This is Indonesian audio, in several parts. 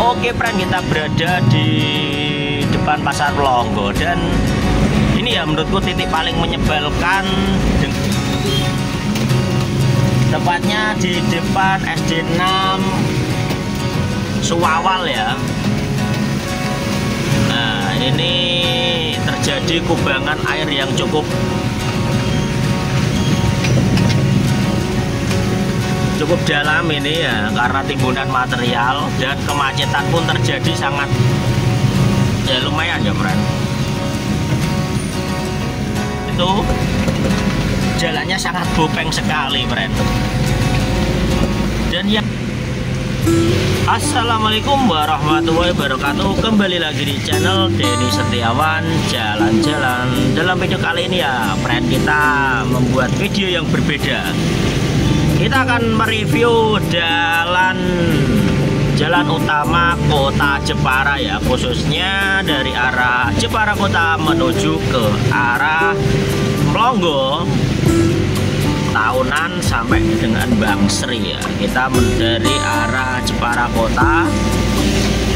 Oke friend, kita berada di depan Pasar Longgo dan ini ya menurutku titik paling menyebalkan, tepatnya di depan SD 6 Suwawal ya. Nah, ini terjadi kubangan air yang cukup dalam ini ya, karena timbunan material, dan kemacetan pun terjadi sangat ya lumayan ya friend. Itu jalannya sangat bopeng sekali friend. Dan yang Assalamualaikum warahmatullahi wabarakatuh. Kembali lagi di channel Denny Setiawan Jalan-Jalan. Dalam video kali ini ya friend, kita membuat video yang berbeda. Kita akan mereview jalan utama kota Jepara ya, khususnya dari arah Jepara kota menuju ke arah Longgo Tahunan sampai dengan Bangsri ya. Kita dari arah Jepara kota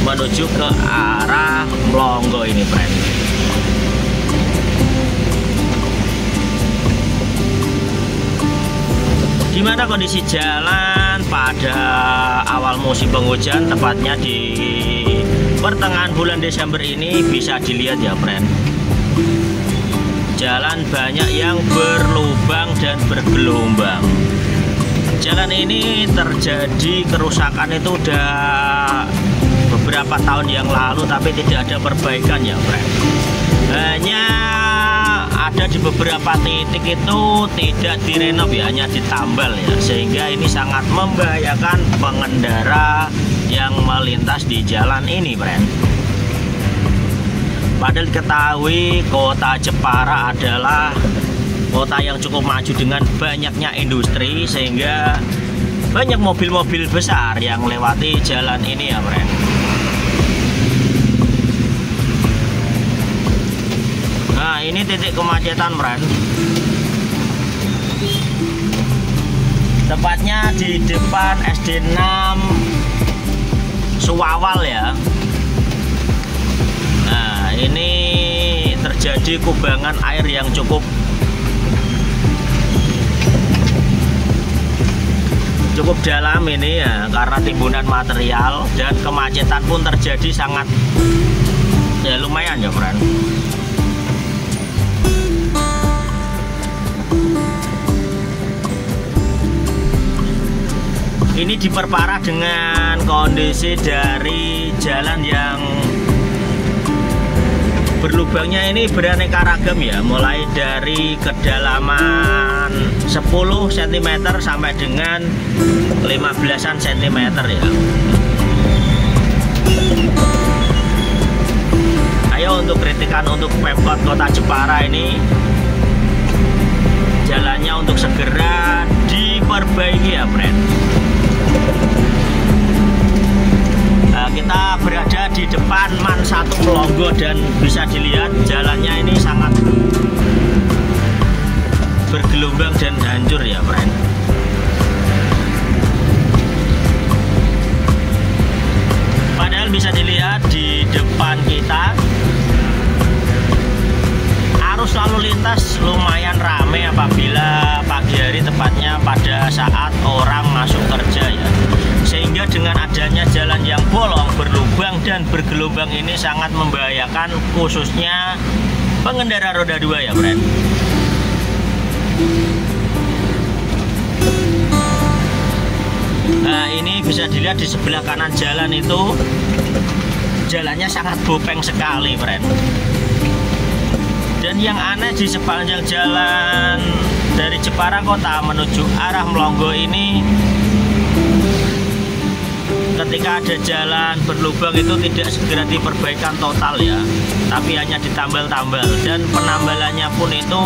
menuju ke arah Longgo ini friend. Gimana kondisi jalan pada awal musim penghujan, tepatnya di pertengahan bulan Desember ini? Bisa dilihat ya friend, jalan banyak yang berlubang dan bergelombang. Jalan ini terjadi kerusakan itu udah beberapa tahun yang lalu, tapi tidak ada perbaikan ya friend. Hanya ada di beberapa titik itu tidak direnov ya, hanya ditambal ya, sehingga ini sangat membahayakan pengendara yang melintas di jalan ini friend. Padahal diketahui kota Jepara adalah kota yang cukup maju dengan banyaknya industri, sehingga banyak mobil-mobil besar yang lewati jalan ini ya friend. Nah, ini titik kemacetan friend, tepatnya di depan SD 6 Suwawal ya. Nah, ini terjadi kubangan air yang cukup dalam ini ya, karena timbunan material, dan kemacetan pun terjadi sangat ya lumayan ya friend. Ini diperparah dengan kondisi dari jalan yang berlubangnya ini beraneka ragam ya, mulai dari kedalaman 10 cm sampai dengan 15-an cm ya. Ayo untuk kritikan untuk Pemkot Kota Jepara ini, jalannya untuk segera diperbaiki ya friend. Nah, kita berada di depan MAN 1 Longgo dan bisa dilihat jalannya ini sangat bergelombang dan hancur ya friend. Padahal bisa dilihat di depan kita arus lalu lintas lumayan ramai apabila pagi hari, tepatnya pada saat orang masuk kerja ya. Sehingga dengan adanya jalan yang bolong, berlubang dan bergelombang ini sangat membahayakan, khususnya pengendara roda 2 ya friend. Nah, ini bisa dilihat di sebelah kanan jalan itu jalannya sangat bopeng sekali friend. Dan yang aneh, di sepanjang jalan dari Jepara kota menuju arah Longgo ini, ketika ada jalan berlubang itu tidak segera diperbaikan total ya, tapi hanya ditambal-tambal, dan penambalannya pun itu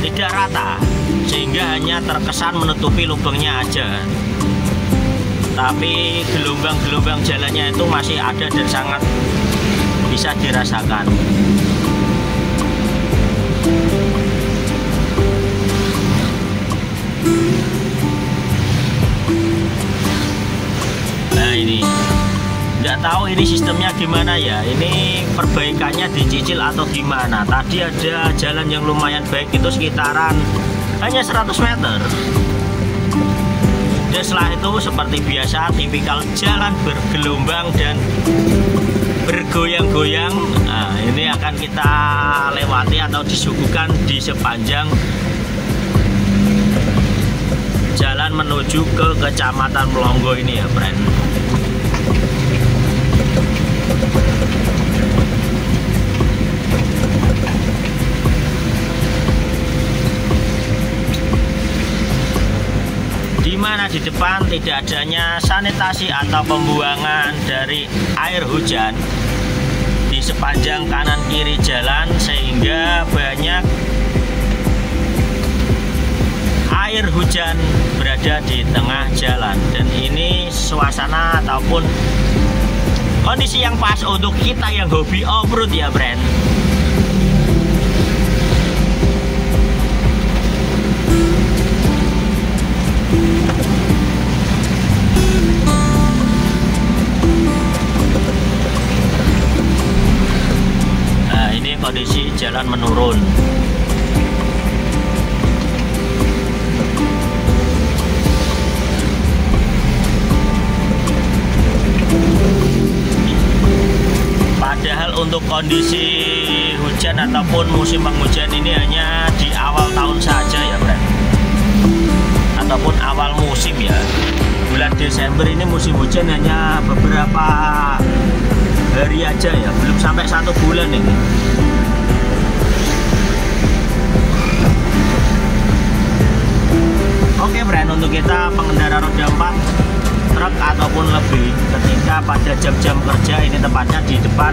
tidak rata, sehingga hanya terkesan menutupi lubangnya aja, tapi gelombang-gelombang jalannya itu masih ada dan sangat bisa dirasakan. Nah, ini tidak tahu ini sistemnya gimana ya, ini perbaikannya dicicil atau gimana. Tadi ada jalan yang lumayan baik, itu sekitaran hanya 100 meter. Dan setelah itu seperti biasa, tipikal jalan bergelombang dan bergoyang-goyang. Nah, ini akan kita lewati atau disuguhkan di sepanjang jalan menuju ke Kecamatan Melongo ini ya, friend. Dimana di depan tidak adanya sanitasi atau pembuangan dari air hujan di sepanjang kanan kiri jalan, sehingga banyak air hujan berada di tengah jalan. Dan ini suasana ataupun kondisi yang pas untuk kita yang hobi off-road ya, friend. Nah, ini kondisi jalan menurun. Padahal untuk kondisi hujan ataupun musim penghujan ini hanya di awal tahun saja ya, friend. Ataupun awal musim ya. Bulan Desember ini musim hujan hanya beberapa hari aja ya, belum sampai 1 bulan ini. Oke, friend, untuk kita pengendara roda 4 truk ataupun lebih, ketika pada jam-jam kerja, ini tepatnya di depan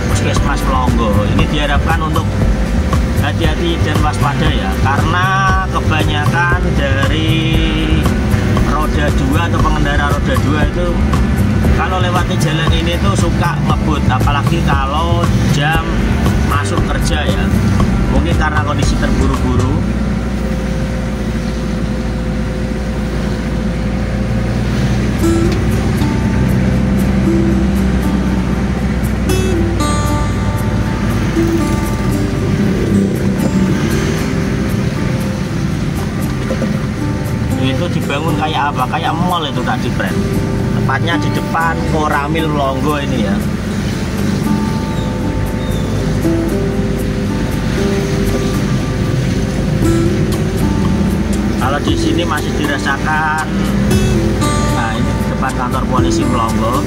Puskesmas Melongo, ini diharapkan untuk hati-hati dan waspada ya, karena kebanyakan dari roda 2 atau pengendara roda 2 itu kalau lewati jalan ini tuh suka ngebut, apalagi kalau jam masuk kerja ya, mungkin karena kondisi terburu-buru. Itu dibangun kayak apa? Kayak mall itu tadi, friend. Tepatnya di depan Koramil Melongo ini ya. Kalau di sini masih dirasakan. Nah, ini di depan kantor polisi Melongo.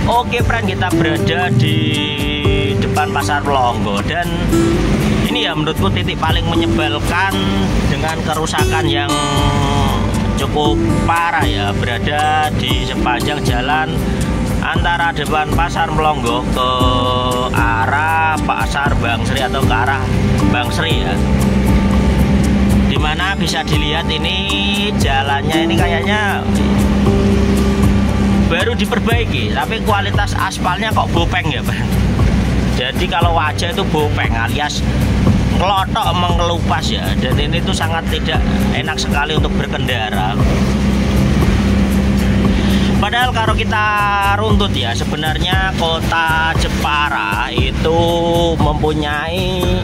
Oke, friend, kita berada di depan pasar Melongo, dan ini ya menurutku titik paling menyebalkan dengan kerusakan yang cukup parah ya, berada di sepanjang jalan antara depan pasar Melongo ke arah pasar Bangsri atau ke arah Bangsri ya, dimana bisa dilihat ini jalannya ini kayaknya baru diperbaiki, tapi kualitas aspalnya kok bopeng ya, Bang. Jadi kalau wajah itu bopeng alias ngelotok mengelupas ya, dan ini tuh sangat tidak enak sekali untuk berkendara. Padahal kalau kita runtut ya, sebenarnya kota Jepara itu mempunyai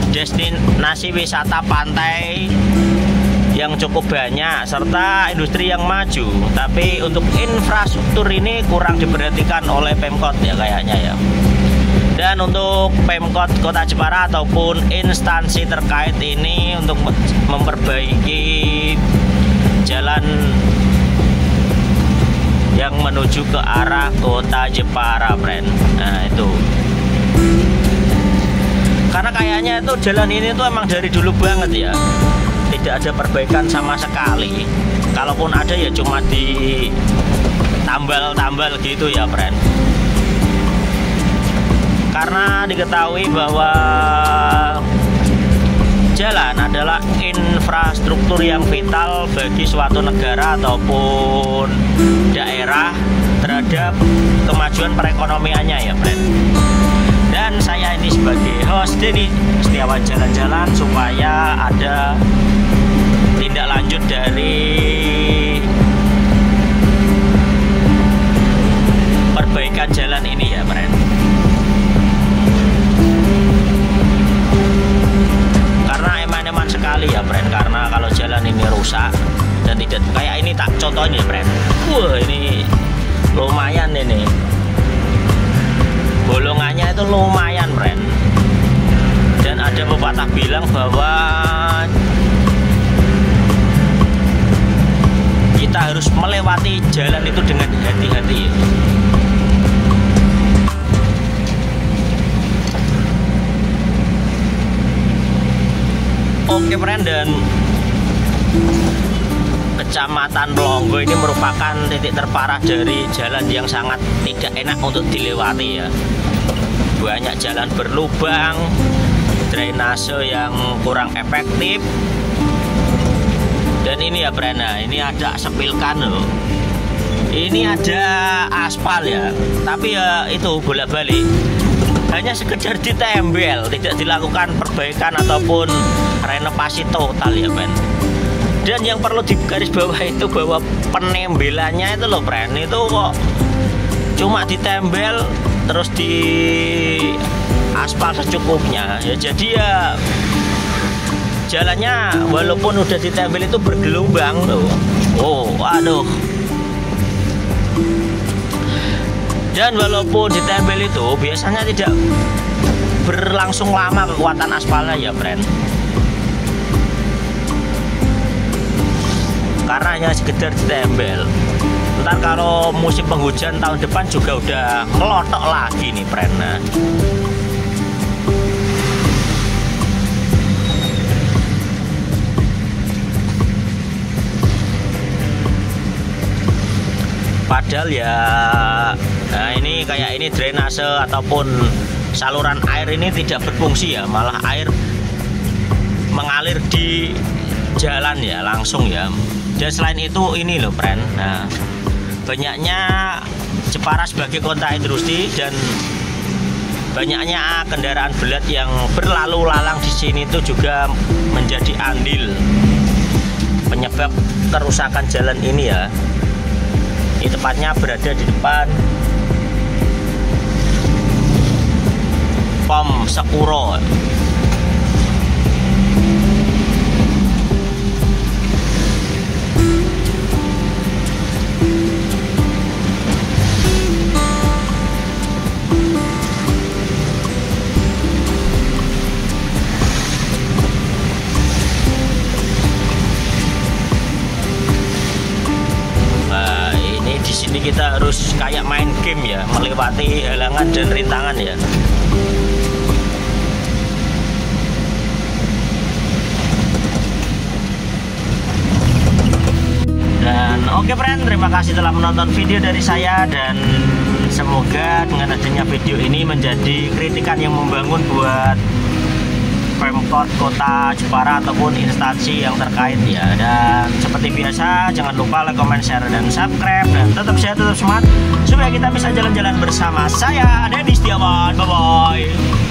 destinasi wisata pantai yang cukup banyak serta industri yang maju, tapi untuk infrastruktur ini kurang diperhatikan oleh Pemkot ya kayaknya ya. Dan untuk Pemkot Kota Jepara ataupun instansi terkait ini untuk memperbaiki jalan yang menuju ke arah Kota Jepara, friend. Nah, itu karena kayaknya itu jalan ini tuh emang dari dulu banget ya, tidak ada perbaikan sama sekali. Kalaupun ada ya cuma di tambal-tambal gitu ya, friend. Karena diketahui bahwa jalan adalah infrastruktur yang vital bagi suatu negara ataupun daerah, terhadap kemajuan perekonomiannya ya, friend. Dan saya ini sebagai host Denny Setiawan Jalan-Jalan, supaya ada tindak lanjut dari perbaikan jalan ini ya, friend. Karena eman-eman sekali ya, friend, karena kalau jalan ini rusak dan tidak kayak ini, tak contohnya, friend. Wah, ini lumayan ini. Bolongannya itu lumayan, friend. Dan ada pepatah bilang bahwa kita harus melewati jalan itu dengan hati-hati. Oke, friend, dan Kecamatan Pelonggo ini merupakan titik terparah dari jalan yang sangat tidak enak untuk dilewati ya. Banyak jalan berlubang, drainase yang kurang efektif. Dan ini ya, friend, nah, ini ada sepilkan loh. Ini ada aspal ya, tapi ya itu bolak-balik. Hanya sekedar ditembel, tidak dilakukan perbaikan ataupun renovasi total ya, friend. Dan yang perlu digarisbawahi itu bahwa penembelannya itu loh, friend, itu kok cuma ditembel terus di aspal secukupnya ya. Jadi ya jalannya walaupun udah ditembel itu bergelombang loh. Oh, aduh. Dan walaupun ditembel itu biasanya tidak berlangsung lama kekuatan aspalnya ya, friend. Karena hanya sekedar ditembel. Ntar kalau musim penghujan tahun depan juga udah ngelotok lagi nih, friend. Nah, padahal ya, nah ini kayak ini drainase ataupun saluran air ini tidak berfungsi ya, malah air mengalir di jalan ya langsung ya. Dan selain itu ini loh, friend, nah, banyaknya Jepara sebagai kota industri dan banyaknya kendaraan berat yang berlalu lalang di sini itu juga menjadi andil penyebab kerusakan jalan ini ya. Ini tepatnya berada di depan POM Sekuro. Kita harus kayak main game ya, melewati halangan dan rintangan ya. Dan oke, friend, terima kasih telah menonton video dari saya, dan semoga dengan adanya video ini menjadi kritikan yang membangun buat Pemkot Kota Jepara ataupun instansi yang terkait ya. Dan seperti biasa, jangan lupa like, comment, share, dan subscribe. Dan tetap sehat, tetap semangat, supaya kita bisa jalan-jalan bersama. Saya Denny Setiawan, bye bye.